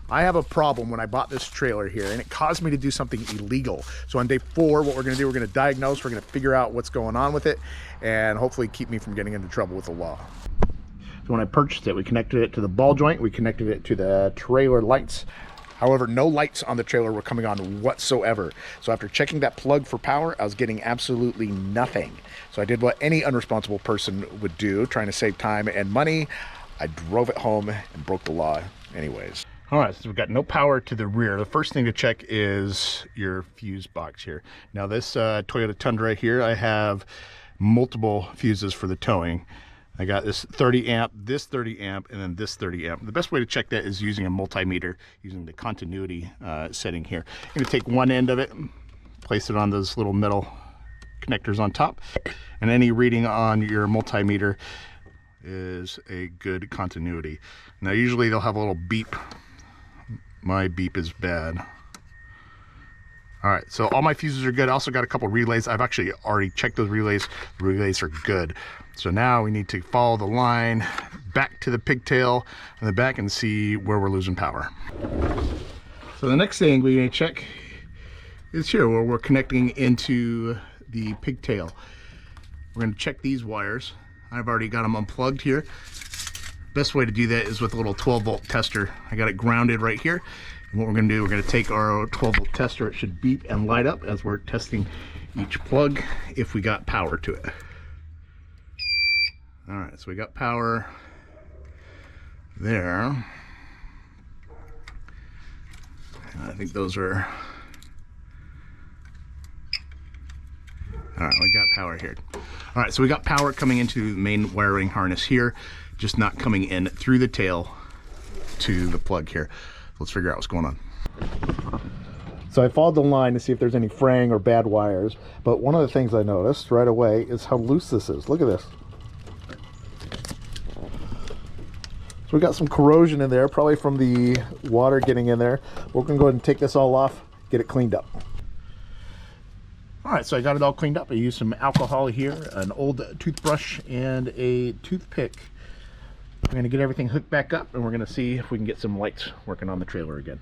I have a problem when I bought this trailer here, and it caused me to do something illegal. So on day 4, what we're gonna do, we're gonna diagnose, we're gonna figure out what's going on with it, and hopefully keep me from getting into trouble with the law. So when I purchased it, we connected it to the ball joint, we connected it to the trailer lights. However, no lights on the trailer were coming on whatsoever. So after checking that plug for power, I was getting absolutely nothing. So I did what any unresponsible person would do, trying to save time and money. I drove it home and broke the law anyways. All right, so we've got no power to the rear. The first thing to check is your fuse box here. Now this Toyota Tundra here, I have multiple fuses for the towing. I got this 30 amp, this 30 amp, and then this 30 amp. The best way to check that is using a multimeter, using the continuity setting here. I'm gonna take one end of it, place it on those little metal connectors on top, and any reading on your multimeter is a good continuity. Now usually they'll have a little beep. My beep is bad. All right, so all my fuses are good. I also got a couple relays. I've actually already checked those relays. The relays are good. So now we need to follow the line back to the pigtail in the back and see where we're losing power. So the next thing we're gonna check is here where we're connecting into the pigtail. We're gonna check these wires. I've already got them unplugged here. Best way to do that is with a little 12-volt tester. I got it grounded right here. And what we're gonna do, we're gonna take our 12-volt tester. It should beep and light up as we're testing each plug if we got power to it. All right, so we got power there. I think those are, all right, we got power here. All right, so we got power coming into the main wiring harness here, just not coming in through the tail to the plug here. Let's figure out what's going on. So I followed the line to see if there's any fraying or bad wires, but one of the things I noticed right away is how loose this is. Look at this. So we got some corrosion in there, probably from the water getting in there. We're gonna go ahead and take this all off, get it cleaned up. All right, so I got it all cleaned up. I used some alcohol here, an old toothbrush, and a toothpick. I'm gonna get everything hooked back up, and we're gonna see if we can get some lights working on the trailer again.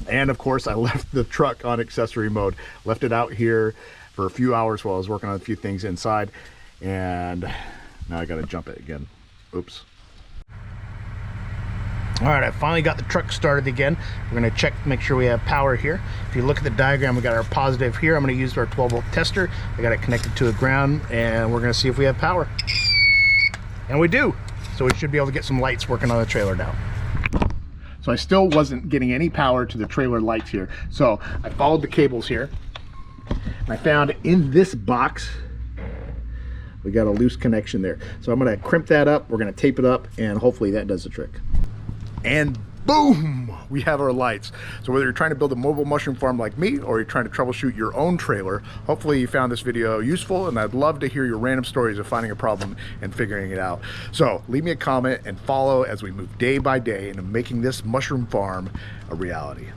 And of course, I left the truck on accessory mode. Left it out here for a few hours while I was working on a few things inside, and now I gotta jump it again. Oops. All right, I finally got the truck started again. We're gonna check, make sure we have power here. If you look at the diagram, we got our positive here. I'm gonna use our 12-volt tester. I got it connected to a ground, and we're gonna see if we have power. And we do. So we should be able to get some lights working on the trailer now. So I still wasn't getting any power to the trailer lights here. So I followed the cables here, and I found in this box, we got a loose connection there. So I'm gonna crimp that up, we're gonna tape it up, and hopefully that does the trick. And boom, we have our lights. So whether you're trying to build a mobile mushroom farm like me, or you're trying to troubleshoot your own trailer, hopefully you found this video useful, and I'd love to hear your random stories of finding a problem and figuring it out. So leave me a comment and follow as we move day by day into making this mushroom farm a reality.